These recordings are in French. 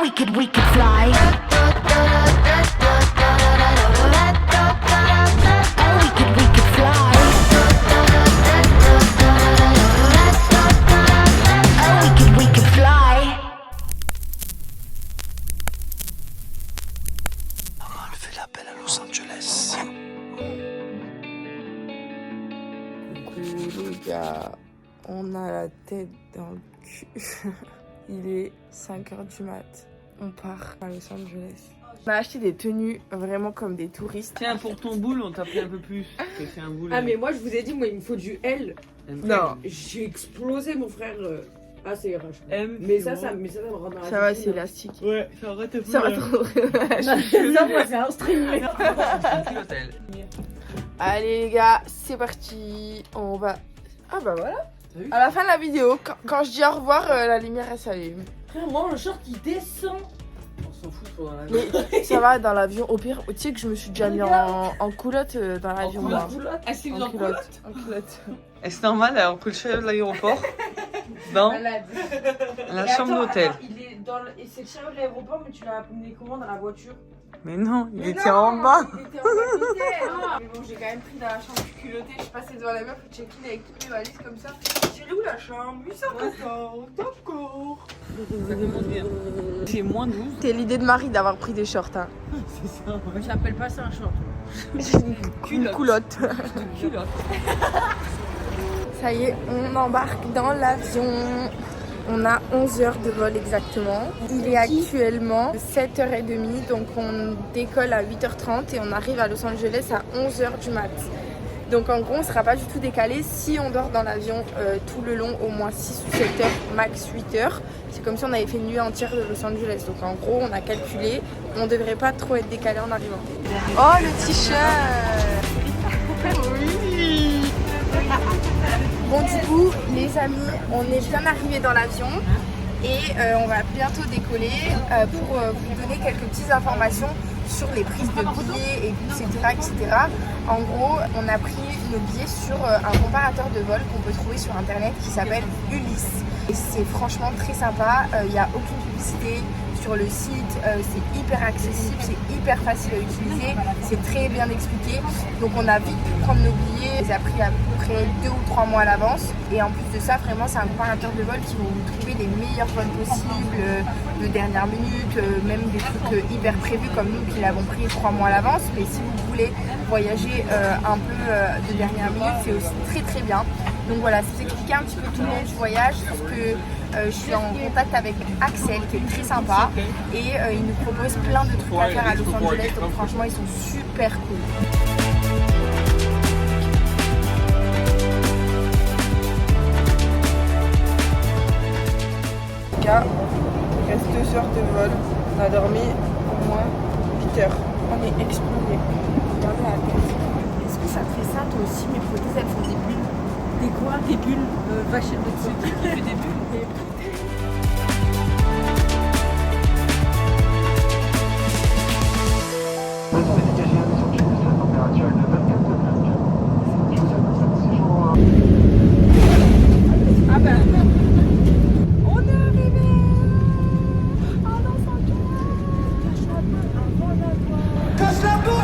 we could fly. Oh, we could fly. Oh, we could fly. On fait l'appel à Los Angeles. Coucou les gars, on a la tête dans le cul. Il est 5h du mat. On part à Los Angeles. On a acheté des tenues vraiment comme des touristes. Tiens, pour ton boule, on t'a pris un peu plus. C'est un boule. Ah, mais moi je vous ai dit, moi il me faut du L. Non, J'ai explosé mon frère. Ah, c'est RH. M. Mais ça me rend dans la ça va, piscine, c'est hein. élastique. Ouais, ça arrête un peu. Ça va trop. Ça, moi c'est un string. Allez les gars, c'est parti. On va... Ah bah voilà. T'as vu ? À la fin de la vidéo, quand je dis au revoir, la lumière elle s'allume. Frère, moi le short il descend. On s'en fout pendant la Mais ça va dans l'avion. Au pire, tu sais que je me suis déjà mis en culotte dans l'avion. moi. Ah, c'est En culotte. En culotte. Est-ce normal d'avoir pris le chef de l'aéroport dans la chambre d'hôtel? Il est dans le... Et c'est le chariot de l'aéroport, mais tu l'as amené comment dans la voiture? Mais non, il était en bas. Il était en bas. Mais bon, j'ai quand même pris la chambre culottée. Je suis passée devant la meuf, check-in avec toutes mes valises comme ça. J'ai dit où la chambre? 814. D'accord. C'est moins 12. C'est l'idée de Marie d'avoir pris des shorts. Hein. C'est ça, ouais. J'appelle pas ça un short. Une culotte. Culotte. Ça y est, on embarque dans l'avion. On a 11 heures de vol exactement. Il est actuellement 7h30, donc on décolle à 8h30 et on arrive à Los Angeles à 11h du mat. Donc en gros, on ne sera pas du tout décalé si on dort dans l'avion tout le long, au moins 6 ou 7 heures, max 8 heures. C'est comme si on avait fait une nuit entière de Los Angeles. Donc en gros, on a calculé, on ne devrait pas trop être décalé en arrivant. Oh, le t-shirt. Oui. Bon, du coup, les amis, on est bien arrivés dans l'avion et on va bientôt décoller pour vous donner quelques petites informations sur les prises de billets, etc. En gros, on a pris nos billets sur un comparateur de vol qu'on peut trouver sur internet qui s'appelle Ulysse. Et c'est franchement très sympa, il n'y a aucune publicité sur le site, c'est hyper accessible, c'est hyper facile à utiliser, c'est très bien expliqué. Donc on a vite pu prendre nos billets, on les a pris à peu près 2 ou 3 mois à l'avance. Et en plus de ça, vraiment c'est un comparateur de vol qui va vous trouver les meilleurs vols possibles, de dernière minute, même des trucs hyper prévus comme nous qui l'avons pris 3 mois à l'avance. Mais si vous voulez voyager un peu de dernière minute, c'est aussi très très bien. Donc voilà, c'est expliquer un petit peu tout le long du voyage, parce que je suis en contact avec Axel qui est très sympa et il nous propose plein de trucs à faire à Los Angeles, donc franchement ils sont super cool. Les gars, il reste 2 heures de vol, on a dormi au moins 8 heures, on est explosé. Regardez la tête. Est-ce que ça te fait ça toi aussi? Mes prothèses elles font des bulles. Des quoi? Des bulles. Va chez le médecin qui fait des bulles. Ah ben, on est arrivé à Los Angeles. Cache la peau,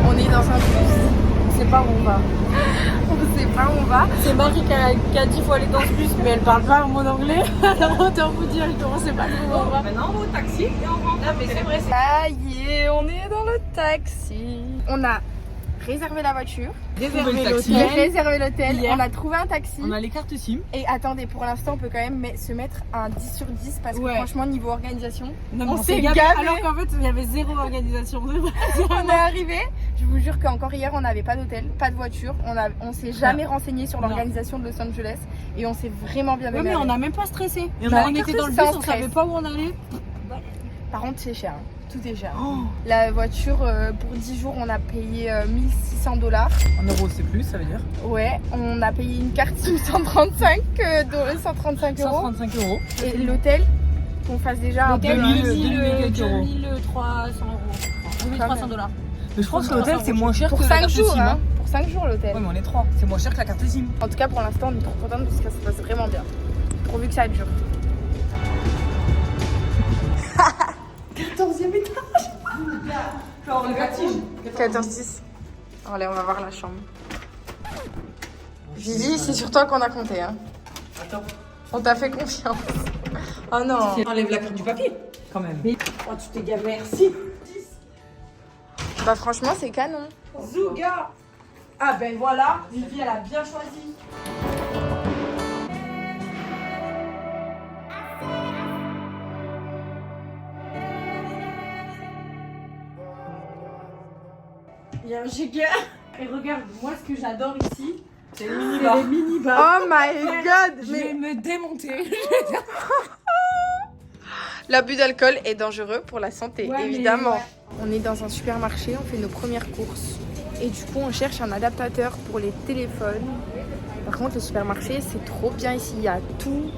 on est dans un bus, on sait pas où on va. On sait pas où on va. C'est Marie qui a dit faut aller dans ce bus, mais elle parle pas mon anglais. Alors autant vous dire qu'on sait pas où on va. Maintenant on va au taxi et on rentre. Non mais c'est vrai. Ça y est, on est dans le taxi. On a réservé la voiture, Réservé l'hôtel. réservé l'hôtel, Hier. on a trouvé un taxi. On a les cartes SIM. Et attendez, pour l'instant, on peut quand même se mettre un 10 sur 10 parce que Ouais. franchement, niveau organisation, Non, on mais s'est gavé. gavé. Alors qu'en fait il y avait zéro organisation. On est arrivé. Je vous jure qu'encore hier, on n'avait pas d'hôtel, pas de voiture. On s'est jamais renseigné sur l'organisation de Los Angeles et on s'est vraiment bien Ouais, démerdé. mais on n'a même pas stressé. Et on Bah, a On était dans le sans bus, on stress. savait pas où on allait. Par contre, c'est cher. Hein. Tout est cher. Oh. La voiture, pour 10 jours, on a payé 1600 $. En euros, c'est plus, ça veut dire Ouais, on a payé une carte SIM 135 €. 135 euros. Et l'hôtel, qu'on fasse déjà un peu. 2300 euros. 2300 $. Mais je pense que l'hôtel c'est moins cher Pour que la 5 carte jours, SIM. hein. Pour 5 jours l'hôtel. Ouais, mais on est 3. C'est moins cher que la carte SIM. En tout cas, pour l'instant, on est trop contente parce que ça se passe vraiment bien. Pourvu que ça dure. 14e étage. Genre le vertige. 14-10. Allez, on va voir la chambre. Vivi, c'est sur toi qu'on a compté. Hein. Attends. On t'a fait confiance. Oh non. Enlève la carte du papier. Quand même. Oh, tu t'es gavé, merci. Bah franchement, c'est canon. Zouga. Ah ben voilà, Vivi, elle a bien choisi. Il y a un giga. Et regarde, moi ce que j'adore ici, C'est le minibar. les mini-bars. Oh my god. Je vais me démonter. L'abus d'alcool est dangereux pour la santé, Ouais, mais évidemment. ouais. On est dans un supermarché, on fait nos premières courses. Et du coup, on cherche un adaptateur pour les téléphones. Par contre, le supermarché, c'est trop bien ici. Il y a tout.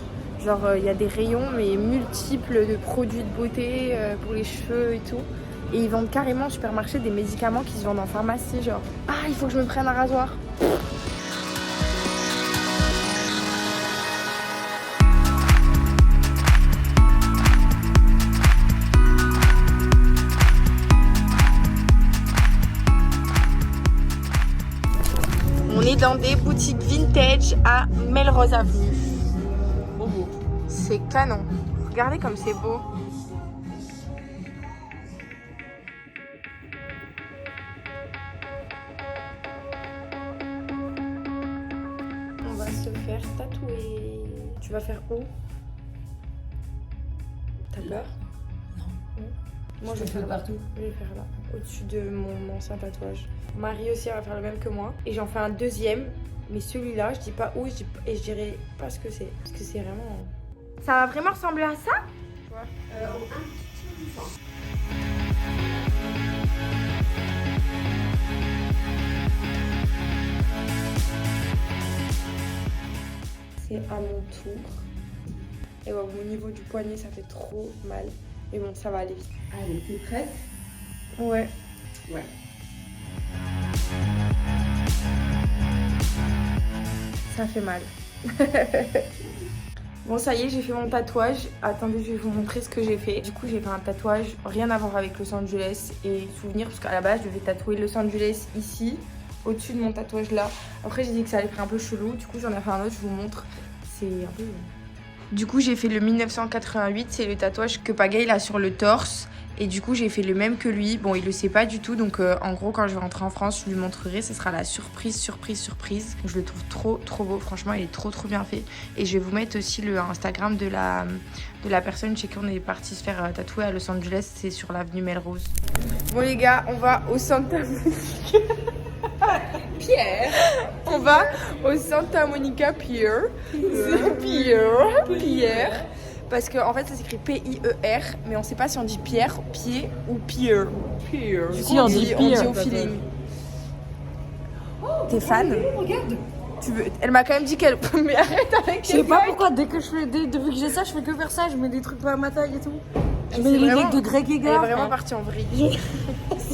Genre, il y a des rayons, mais multiples de produits de beauté pour les cheveux et tout. Et ils vendent carrément au supermarché des médicaments qui se vendent en pharmacie. Genre, ah, il faut que je me prenne un rasoir. On est dans des boutiques vintage à Melrose Avenue. Trop beau. C'est canon. Regardez comme c'est beau. On va se faire tatouer. Tu vas faire où? T'as peur? Non. Moi je vais faire partout. Je vais faire là, au-dessus de mon ancien tatouage. Marie aussi elle va faire le même que moi. Et j'en fais un deuxième, mais celui-là, je dis pas où et je dirais pas ce que c'est. Parce que c'est vraiment... Ça va vraiment ressembler à ça? C'est à mon tour. Et ouais, au niveau du poignet, ça fait trop mal. Mais bon, ça va aller vite. Allez, t'es prête? Ouais. Ouais. Ça fait mal. Bon, ça y est, j'ai fait mon tatouage. Attendez, je vais vous montrer ce que j'ai fait. Du coup, j'ai fait un tatouage, rien à voir avec Los Angeles et souvenir, parce qu'à la base, je devais tatouer Los Angeles ici, au-dessus de mon tatouage là. Après, j'ai dit que ça allait faire un peu chelou. Du coup, j'en ai fait un autre, je vous montre. C'est un peu... Du coup, j'ai fait le 1988, c'est le tatouage que Paga il a sur le torse. Et du coup, j'ai fait le même que lui. Bon, il le sait pas du tout. Donc, en gros, quand je vais rentrer en France, je lui montrerai. Ce sera la surprise. Je le trouve trop beau. Franchement, il est trop bien fait. Et je vais vous mettre aussi le Instagram de la personne chez qui on est parti se faire tatouer à Los Angeles. C'est sur l'avenue Melrose. Bon, les gars, on va au Santa Monica. Pierre. On va au Santa Monica Pier. Pierre. Parce qu'en fait, ça s'écrit P-I-E-R, mais on sait pas si on dit Pierre, pied ou Pier. Pier. Du coup, Si, on dit on dit Pier, au feeling. T'es fan? Regarde. Tu veux... Elle m'a quand même dit qu'elle... Mais arrête avec Je sais pas pourquoi, depuis que j'ai ça, je fais que faire ça. Je mets des trucs à ma taille et tout. Je mets C'est les vraiment- decks de Greg Elle est Egar. vraiment partie en vrille.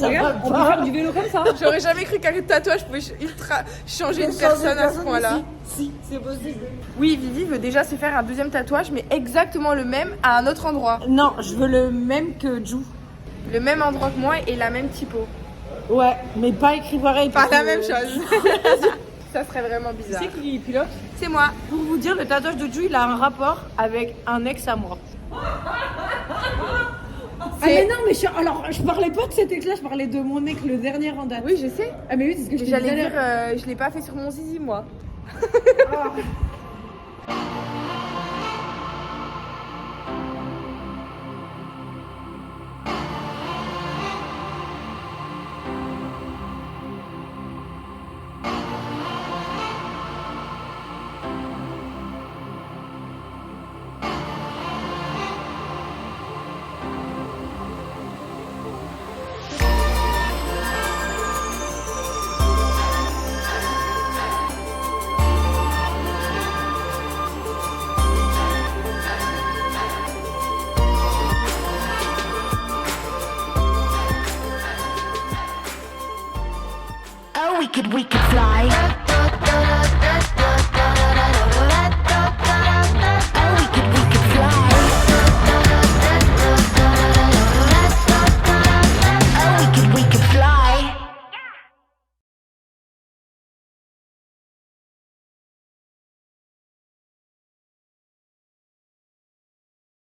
Regarde, on peut faire du vélo comme ça. J'aurais jamais cru qu'un tatouage pouvait ultra changer une personne à ce point-là. Si, c'est possible. Oui, Vivi veut déjà se faire un deuxième tatouage, mais exactement le même à un autre endroit. Non, je veux le même que Ju. Le même endroit que moi et la même typo. Ouais, mais pas écrit pareil. Pas parce la que- même chose. Ça serait vraiment bizarre. C'est qui pilote? C'est moi. Pour vous dire, le tatouage de Ju, il a un rapport avec un ex à moi. Ah mais non, mais je parlais pas de cet ex-là, je parlais de mon ex, le dernier en date. Oui, je sais. Ah mais oui, c'est ce que je t'ai dit. J'allais tout à dire, l'heure. je l'ai pas fait sur mon zizi, moi. we could fly.